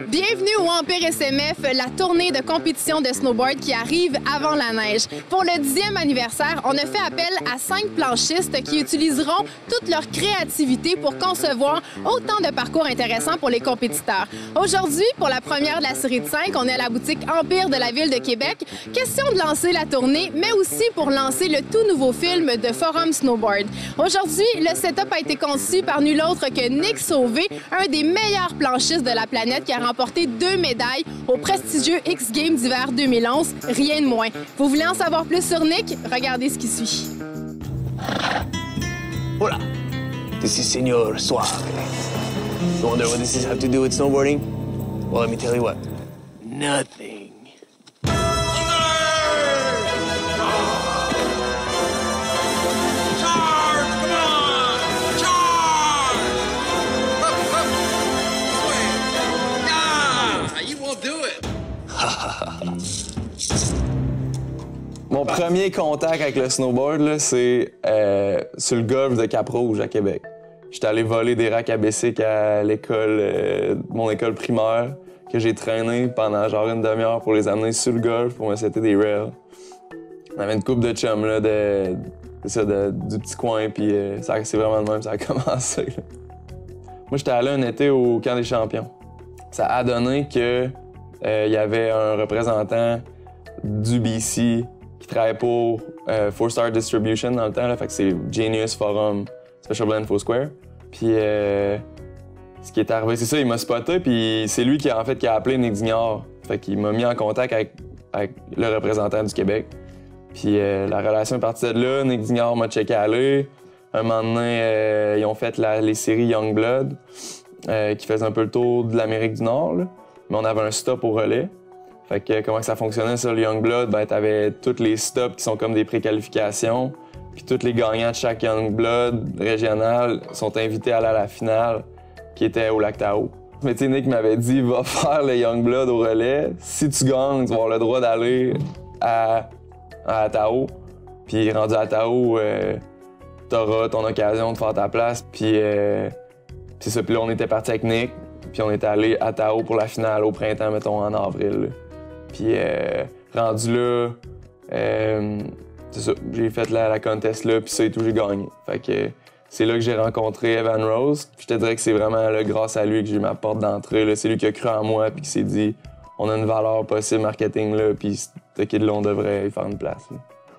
Bienvenue au Empire SMF, la tournée de compétition de snowboard qui arrive avant la neige. Pour le 10e anniversaire, on a fait appel à 5 planchistes qui utiliseront toute leur créativité pour concevoir autant de parcours intéressants pour les compétiteurs. Aujourd'hui, pour la première de la série de 5, on est à la boutique Empire de la Ville de Québec. Question de lancer la tournée, mais aussi pour lancer le tout nouveau film de Forum Snowboard. Aujourd'hui, le setup a été conçu par nul autre que Nick Sauvé, un des meilleurs planchistes de la planète qui a remporté 2 médailles au prestigieux X Games d'hiver 2011, rien de moins. Vous voulez en savoir plus sur Nick? Regardez ce qui suit. Hola, this is Senor Suave. You wonder what this has to do with snowboarding? Well, let me tell you what. Nothing. Mon premier contact avec le snowboard, c'est sur le golf de Cap-Rouge à Québec. J'étais allé voler des racks à bicycle à l'école, mon école primaire, que j'ai traîné pendant genre une demi-heure pour les amener sur le golf pour me setter des rails. On avait une couple de chums là, du petit coin, puis c'est vraiment le même, ça a commencé. Là. Moi, j'étais allé un été au Camp des Champions. Ça a donné que il y avait un représentant du BC qui travaillait pour 4-Star Distribution dans le temps, là, fait que c'est Genius, Forum, Special Blend, Foursquare. Puis ce qui est arrivé, c'est ça, il m'a spoté, puis c'est lui qui a appelé Nick Dignard. Fait qu'il m'a mis en contact avec le représentant du Québec. Puis la relation est partie de là, Nick Dignard m'a checké aller. Un moment donné, ils ont fait les séries Youngblood, qui faisaient un peu le tour de l'Amérique du Nord, là. Mais on avait un stop au relais. Fait que comment ça fonctionnait sur le Youngblood, ben t'avais tous les stops qui sont comme des préqualifications, puis tous les gagnants de chaque Youngblood régional sont invités à aller à la finale, qui était au lac Tahoe. Mais tu sais, Nick m'avait dit, va faire le Youngblood au relais. Si tu gagnes, tu vas avoir le droit d'aller à Tahoe. Puis rendu à Tahoe, t'auras ton occasion de faire ta place. Puis c'est ça. Puis là, on était parti avec Nick. Puis on est allé à Tahoe pour la finale au printemps, mettons, en avril. Là. Puis rendu là, c'est ça, j'ai fait la contest là, puis ça et tout, j'ai gagné. Fait que c'est là que j'ai rencontré Evan Rose. Puis je te dirais que c'est vraiment là, grâce à lui que j'ai eu ma porte d'entrée. C'est lui qui a cru en moi, puis qui s'est dit, on a une valeur possible marketing là, puis ce kid là, on devrait y faire une place. Là.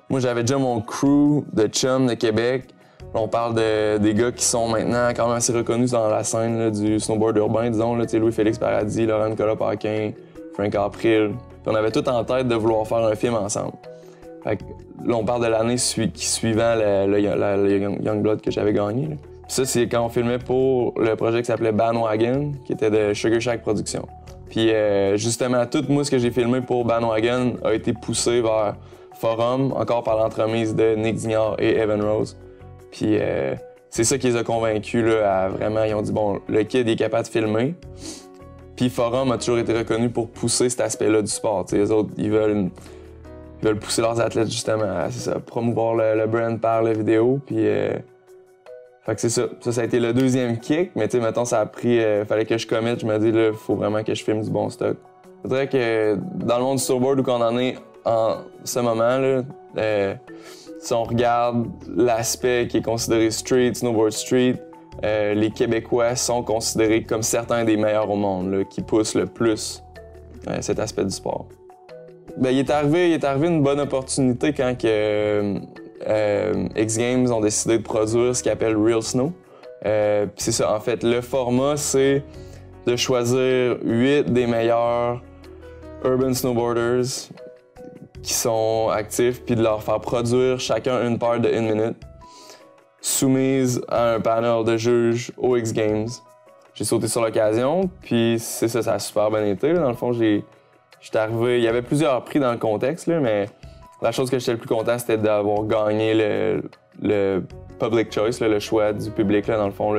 Moi, j'avais déjà mon crew de chum de Québec. On parle des gars qui sont maintenant quand même assez reconnus dans la scène là, du snowboard urbain, disons. Là, Louis-Félix Paradis, Laurent-Nicolas Paquin, Frank April. Puis on avait tout en tête de vouloir faire un film ensemble. Fait que, là, on parle de l'année suivant le Youngblood que j'avais gagné. Là. Puis ça, c'est quand on filmait pour le projet qui s'appelait Bandwagon, qui était de Sugar Shack Productions. Puis justement, tout moi, ce que j'ai filmé pour Bandwagon a été poussé vers Forum, encore par l'entremise de Nick Dignard et Evan Rose. Puis c'est ça qui les a convaincus là, à vraiment, ils ont dit bon, le kid est capable de filmer. Puis Forum a toujours été reconnu pour pousser cet aspect-là du sport. T'sais, les autres, ils veulent pousser leurs athlètes justement à promouvoir le brand par la vidéo. Puis fait que c'est ça. Ça a été le deuxième kick, mais tu sais, mettons, ça a pris, fallait que je commit. Je me dis là, faut vraiment que je filme du bon stock. Je dirais que dans le monde du snowboard où on en est en ce moment là. Si on regarde l'aspect qui est considéré street, snowboard street, les Québécois sont considérés comme certains des meilleurs au monde, là, qui poussent le plus cet aspect du sport. Ben, il est arrivé une bonne opportunité quand X Games ont décidé de produire ce qu'ils appellent Real Snow. C'est ça, en fait, le format, c'est de choisir 8 des meilleurs urban snowboarders qui sont actifs, puis de leur faire produire chacun une part de 1 minute, soumise à un panel de juges aux X Games. J'ai sauté sur l'occasion, puis c'est ça, ça a super bien été. Là. Dans le fond, j'étais arrivé, il y avait plusieurs prix dans le contexte, là, mais la chose que j'étais le plus content, c'était d'avoir gagné le public choice, là, le choix du public. Là. Dans le fond,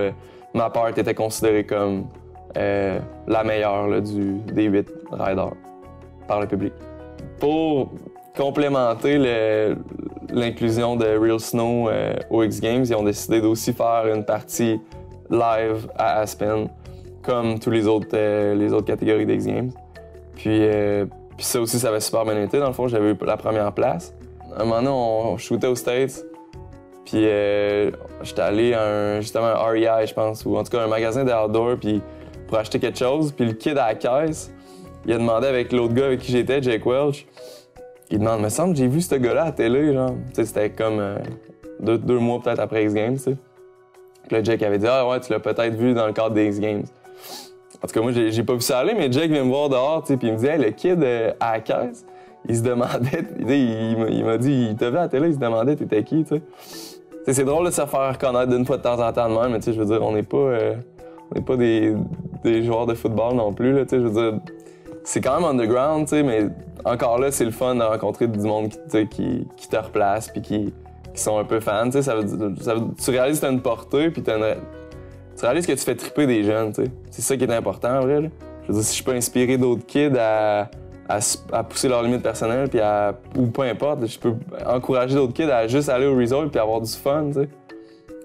ma part était considérée comme la meilleure là, des 8 riders par le public. pour complémenter l'inclusion de Real Snow aux X Games, ils ont décidé d'aussi faire une partie live à Aspen, comme tous les autres catégories d'X Games. Puis ça aussi, ça avait super bien été. Dans le fond, j'avais eu la première place. À un moment donné, on shootait aux States. Puis j'étais allé à justement un REI, je pense, ou en tout cas un magasin d'outdoor, puis pour acheter quelque chose. Puis le kid à la caisse, il a demandé avec l'autre gars avec qui j'étais, Jake Welch, il demande, me semble que j'ai vu ce gars-là à la télé, genre. Tu sais, c'était comme deux mois peut-être après X Games, tu sais. Puis là, Jake avait dit, ah ouais, tu l'as peut-être vu dans le cadre des X Games. En tout cas, moi, j'ai pas vu ça aller, mais Jake vient me voir dehors, tu sais, puis il me dit, hey, le kid à la caisse, il se demandait, il m'a dit, il t'a vu à la télé, il se demandait, t'étais qui, tu sais. C'est drôle de se faire reconnaître d'une fois de temps en temps de même, mais tu sais, je veux dire, on n'est pas des joueurs de football non plus, là, tu sais, je veux dire, c'est quand même underground, tu sais, mais encore là, c'est le fun de rencontrer du monde qui te replace puis qui sont un peu fans, tu sais, tu réalises que t'as une portée puis tu réalises que tu fais triper des jeunes, tu sais. C'est ça qui est important, en vrai, là. Je veux dire, si je peux inspirer d'autres kids à pousser leurs limites personnelles puis ou peu importe, je peux encourager d'autres kids à juste aller au resort puis avoir du fun, tu sais.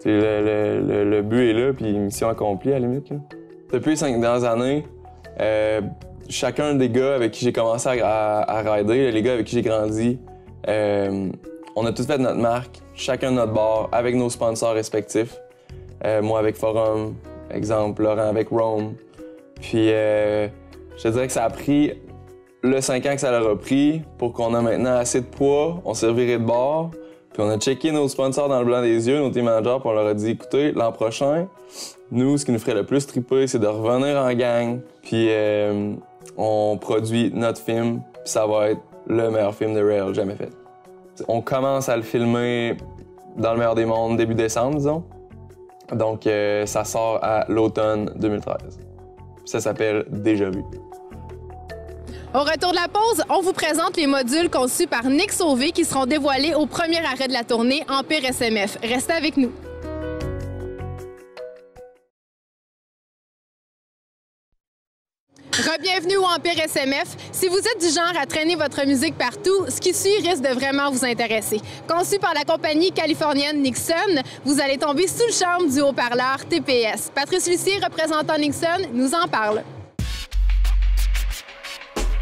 Le but est là puis mission accomplie, à la limite, là. Depuis les 5 dernières années, chacun des gars avec qui j'ai commencé à rider, les gars avec qui j'ai grandi, on a tous fait notre marque, chacun de notre bord, avec nos sponsors respectifs. Moi avec Forum, exemple, Laurent avec Rome. Puis je te dirais que ça a pris le 5 ans que ça leur a pris pour qu'on ait maintenant assez de poids, on s'est reviré de bord, puis on a checké nos sponsors dans le blanc des yeux, nos team managers, puis on leur a dit, écoutez, l'an prochain, nous, ce qui nous ferait le plus triper, c'est de revenir en gang, puis on produit notre film, puis ça va être le meilleur film de rail jamais fait. On commence à le filmer dans le meilleur des mondes début décembre, disons. Donc, ça sort à l'automne 2013. Ça s'appelle Déjà vu. Au retour de la pause, on vous présente les modules conçus par Nick Sauvé qui seront dévoilés au premier arrêt de la tournée Empire SMF. Restez avec nous. Re-bienvenue au Empire SMF. Si vous êtes du genre à traîner votre musique partout, ce qui suit risque de vraiment vous intéresser. Conçu par la compagnie californienne Nixon, vous allez tomber sous le charme du haut-parleur TPS. Patrice Lucier, représentant Nixon, nous en parle.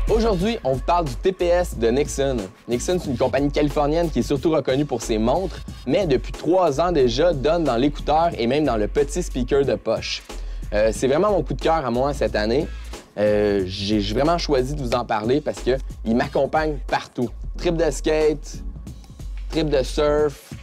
Aujourd'hui, on vous parle du TPS de Nixon. Nixon, c'est une compagnie californienne qui est surtout reconnue pour ses montres, mais depuis 3 ans déjà, donne dans l'écouteur et même dans le petit speaker de poche. C'est vraiment mon coup de cœur à moi cette année. J'ai vraiment choisi de vous en parler parce qu'il m'accompagne partout. Trip de skate, trip de surf,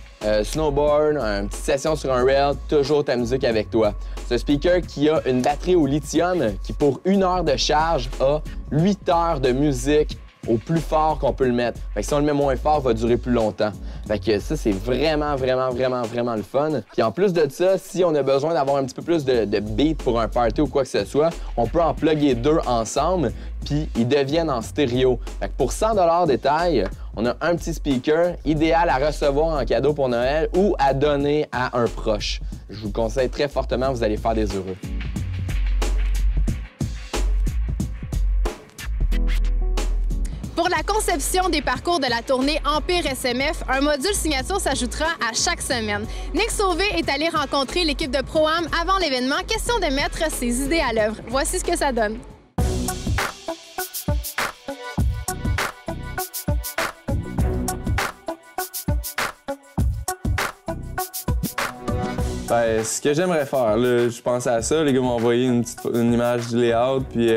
snowboard, une petite session sur un rail, toujours ta musique avec toi. C'est un speaker qui a une batterie au lithium qui, pour 1 heure de charge, a 8 heures de musique au plus fort qu'on peut le mettre. Fait que si on le met moins fort, il va durer plus longtemps. Fait que ça, c'est vraiment le fun. Puis en plus de ça, si on a besoin d'avoir un petit peu plus de beat pour un party ou quoi que ce soit, on peut en plugger 2 ensemble, puis ils deviennent en stéréo. Fait que pour 100 détail, on a un petit speaker idéal à recevoir en cadeau pour Noël ou à donner à un proche. Je vous le conseille très fortement, vous allez faire des heureux. Pour la conception des parcours de la tournée Empire SMF, un module signature s'ajoutera à chaque semaine. Nick Sauvé est allé rencontrer l'équipe de Pro-Am avant l'événement, question de mettre ses idées à l'œuvre. Voici ce que ça donne. Ben, ce que j'aimerais faire, là, je pensais à ça, les gars m'ont envoyé une image du layout, puis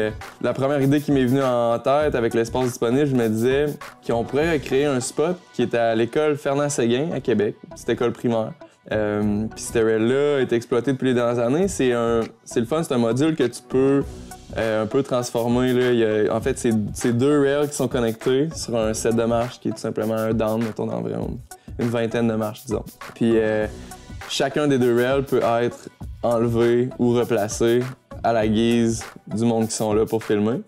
la première idée qui m'est venue en tête avec l'espace disponible, je me disais qu'on pourrait recréer un spot qui était à l'école Fernand-Séguin à Québec, petite école primaire. Puis cette rail-là a été exploitée depuis les dernières années. C'est le fun, c'est un module que tu peux un peu transformer. Là. En fait, c'est 2 rails qui sont connectés sur un set de marches qui est tout simplement un down, mettons, d'environ une vingtaine de marches, disons. Puis chacun des 2 rails peut être enlevé ou replacé à la guise du monde qui sont là pour filmer.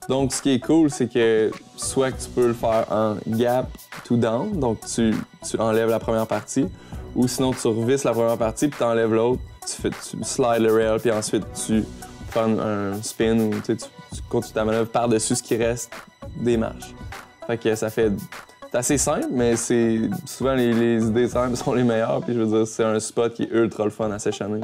Donc, ce qui est cool, c'est que soit que tu peux le faire en gap to down, donc tu enlèves la première partie, ou sinon tu revisses la première partie puis tu enlèves l'autre, tu slides le rail puis ensuite tu fais un spin ou tu continues ta manœuvre par-dessus ce qui reste des marches. Fait que ça fait... C'est assez simple, mais c'est souvent les idées simples sont les meilleures. Puis je veux dire, c'est un spot qui est ultra le fun à séchaner.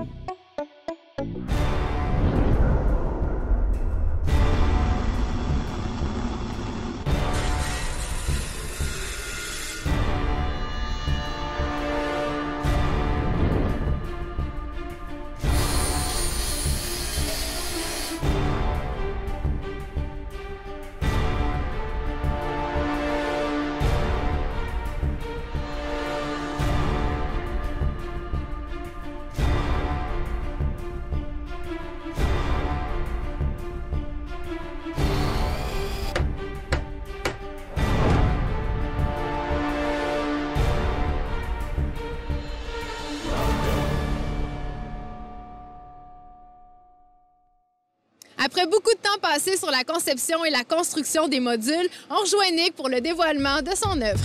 Après beaucoup de temps passé sur la conception et la construction des modules, on rejoint Nick pour le dévoilement de son œuvre.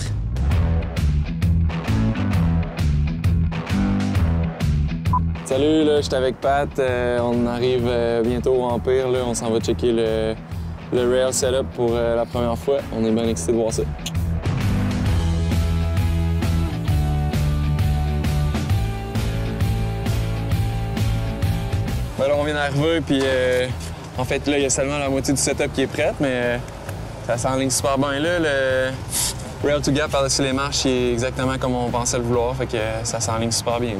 Salut, là, je suis avec Pat. On arrive bientôt au Empire. Là. On s'en va checker le rail setup pour la première fois. On est bien excités de voir ça. Ben là, on vient d'arriver, puis en fait, là, il y a seulement la moitié du setup qui est prête, mais ça s'enligne super bien là. Le rail to gap par-dessus les marches, il est exactement comme on pensait le vouloir, fait que ça s'enligne super bien.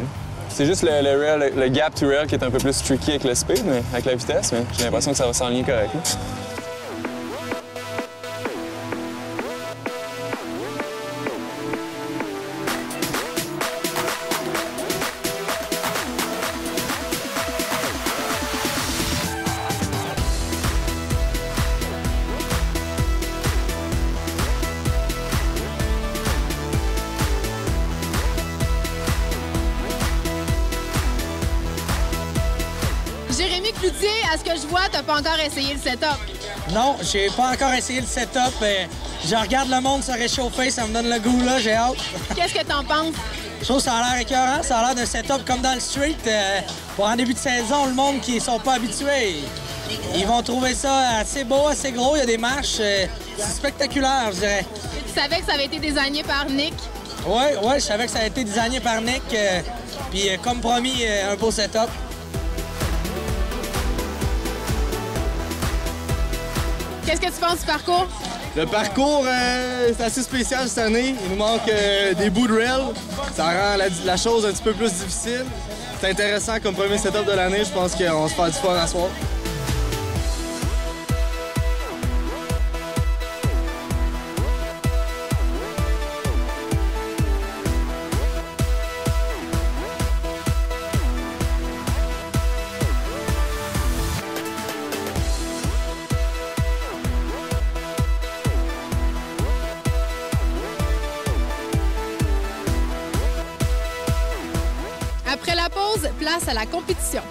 C'est juste le gap to rail qui est un peu plus tricky avec le speed, mais avec la vitesse, mais j'ai l'impression que ça va s'enligner correct. Là. Jérémy Cloutier, à ce que je vois, t'as pas encore essayé le setup. Non, j'ai pas encore essayé le setup. Je regarde le monde se réchauffer, ça me donne le goût, là, j'ai hâte. Qu'est-ce que t'en penses? Je trouve que ça a l'air écœurant, ça a l'air d'un setup comme dans le street. Pour en début de saison, le monde qui sont pas habitués, ils vont trouver ça assez beau, assez gros. Il y a des marches, c'est spectaculaire, je dirais. Tu savais que ça avait été designé par Nick? Oui, je savais que ça a été designé par Nick. Puis comme promis, un beau setup. Qu'est-ce que tu penses du parcours? Le parcours, c'est assez spécial cette année. Il nous manque des bouts de rail. Ça rend la chose un petit peu plus difficile. C'est intéressant comme premier setup de l'année. Je pense qu'on se fait du fun à soir. Après la pause, place à la compétition.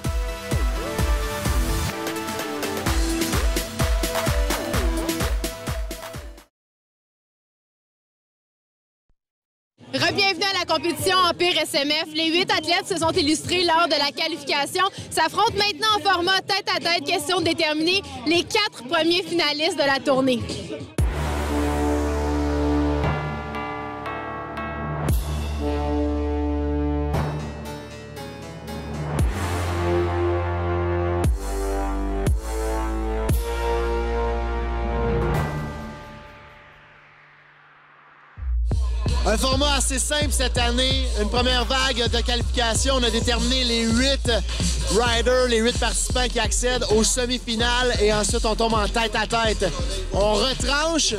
Re-bienvenue à la compétition Empire SMF. Les 8 athlètes se sont illustrés lors de la qualification. S'affrontent maintenant en format tête-à-tête, question de déterminer les 4 premiers finalistes de la tournée. Un format assez simple cette année. Une première vague de qualification. On a déterminé les 8 riders, les 8 participants qui accèdent aux semi-finales. Et ensuite, on tombe en tête-à-tête. On retranche,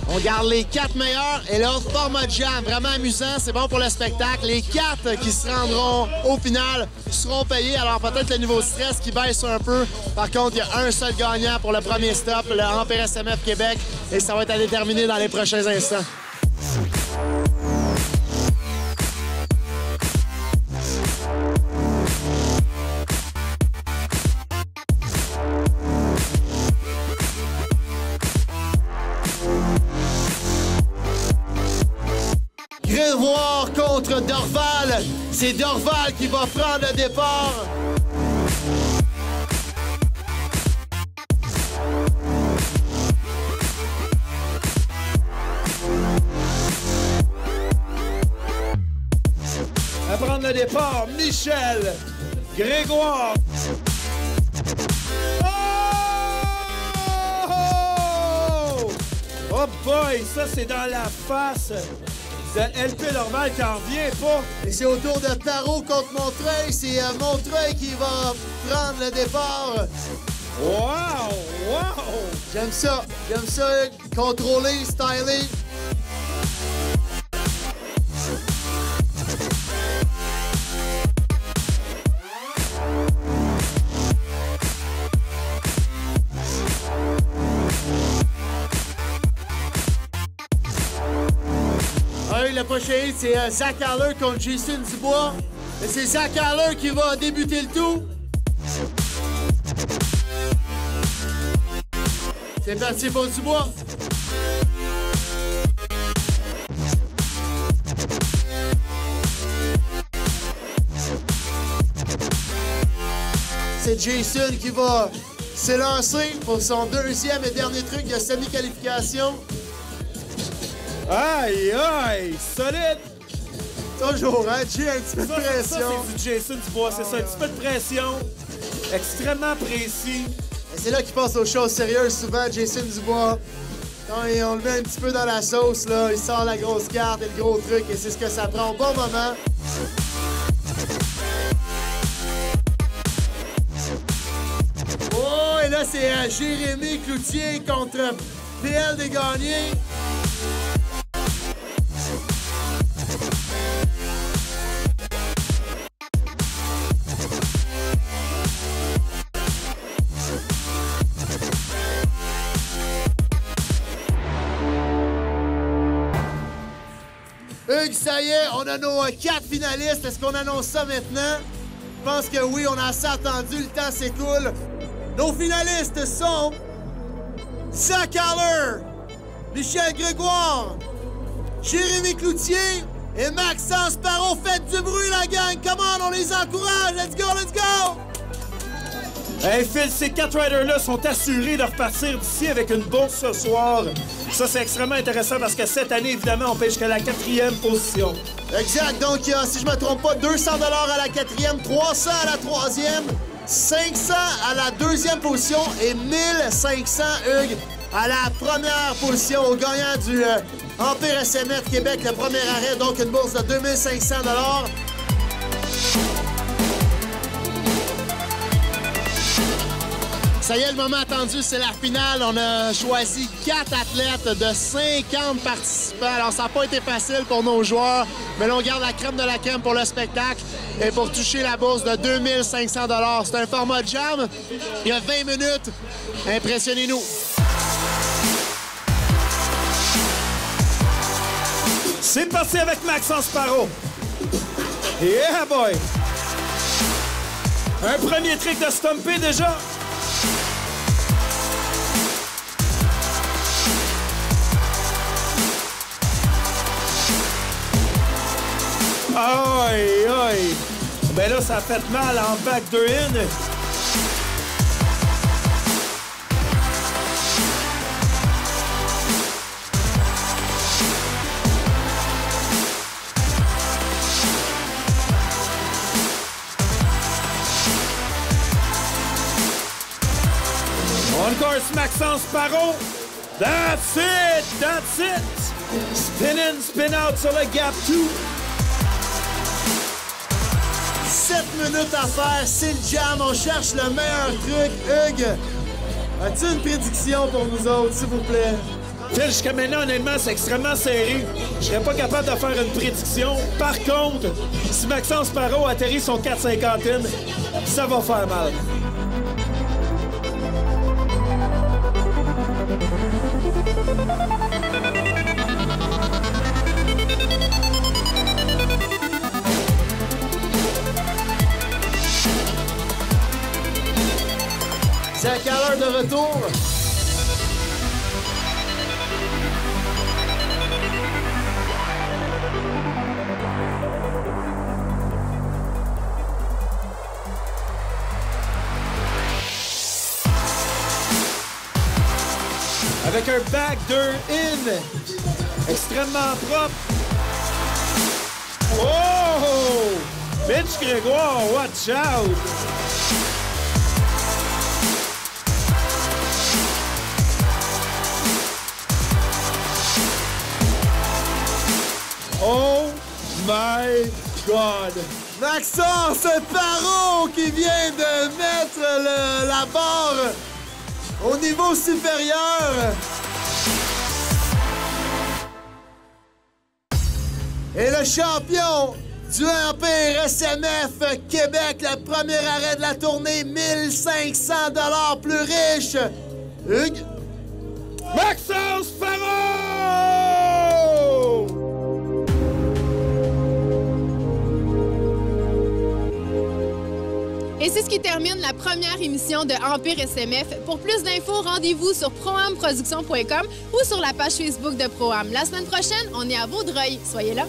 on garde les 4 meilleurs. Et là, format jam, vraiment amusant. C'est bon pour le spectacle. Les 4 qui se rendront au final seront payés. Alors peut-être le niveau de stress qui baisse un peu. Par contre, il y a un seul gagnant pour le premier stop, le Empire SMF Québec. Et ça va être à déterminer dans les prochains instants. Grégoire contre Dorval. C'est Dorval qui va prendre le départ. le départ, Michel Grégoire. Oh! Oh boy, ça c'est dans la face de LP Normal qui en revient pas. Et c'est au tour de Tarot contre Montreuil. C'est Montreuil qui va prendre le départ. Wow! Wow! J'aime ça, contrôler, styler. Le prochain, c'est Zach Haller contre Jason Dubois. Et c'est Zach Haller qui va débuter le tout. C'est parti pour Dubois. C'est Jason qui va s'élancer pour son deuxième et dernier truc de semi-qualification. Aïe, aïe, solide! Toujours, hein, Jay, un petit peu de pression. Ça, c'est du Jason Dubois, c'est ça, un petit peu de pression. Extrêmement précis. Et c'est là qu'il passe aux choses sérieuses, souvent, Jason Dubois. Quand on le met un petit peu dans la sauce, là, il sort la grosse carte et le gros truc, et c'est ce que ça prend au bon moment. Oh, et là, c'est Jérémy Cloutier contre PL Desgagnés. Hugues, ça y est, on a nos 4 finalistes. Est-ce qu'on annonce ça maintenant? Je pense que oui, on a assez attendu, le temps s'écoule. Nos finalistes sont Zach Haller, Michel Grégoire, Jérémy Cloutier et Maxence Parot. Faites du bruit, la gang! Come on, on les encourage! Let's go, let's go! Hey Phil, ces 4 riders-là sont assurés de repartir d'ici avec une bourse ce soir. Ça, c'est extrêmement intéressant parce que cette année, évidemment, on paye jusqu'à la 4e position. Exact. Donc, si je me trompe pas, 200 $ à la 4e, 300 à la 3e, 500 à la 2e position et 1500, Hugues, à la première position au gagnant du Empire SMF Québec, le premier arrêt. Donc, une bourse de 2500 $. Ça y est, le moment attendu, c'est la finale. On a choisi 4 athlètes de 50 participants. Alors, ça n'a pas été facile pour nos joueurs, mais là, on garde la crème de la crème pour le spectacle et pour toucher la bourse de 2500 $. C'est un format de jam. Il y a 20 minutes. Impressionnez-nous. C'est parti avec Maxence Parot. Yeah, boy! Un premier trick de stomper déjà. Aïe, aïe! Ben là, ça a fait mal en back 2-in. On course Maxence Parot. That's it! That's it! Spin in, spin out sur le gap 2. 7 minutes à faire, c'est le jam. On cherche le meilleur truc. Hugues, as-tu une prédiction pour nous autres, s'il vous plaît? Phil, jusqu'à maintenant, honnêtement, c'est extrêmement serré. Je serais pas capable de faire une prédiction. Par contre, si Maxence Parot atterrit son 450, ça va faire mal. Zach Haller de retour. Avec un back 2-in. Extrêmement propre. Oh! Mitch Grégoire, watch out! Oh my God! Maxence Parot qui vient de mettre la barre au niveau supérieur. Et le champion du Empire SMF Québec, le premier arrêt de la tournée, 1500 $ plus riche, Hugues Maxence Parot! Et c'est ce qui termine la première émission de Empire SMF. Pour plus d'infos, rendez-vous sur proamproduction.com ou sur la page Facebook de Proam. La semaine prochaine, on est à Vaudreuil. Soyez là.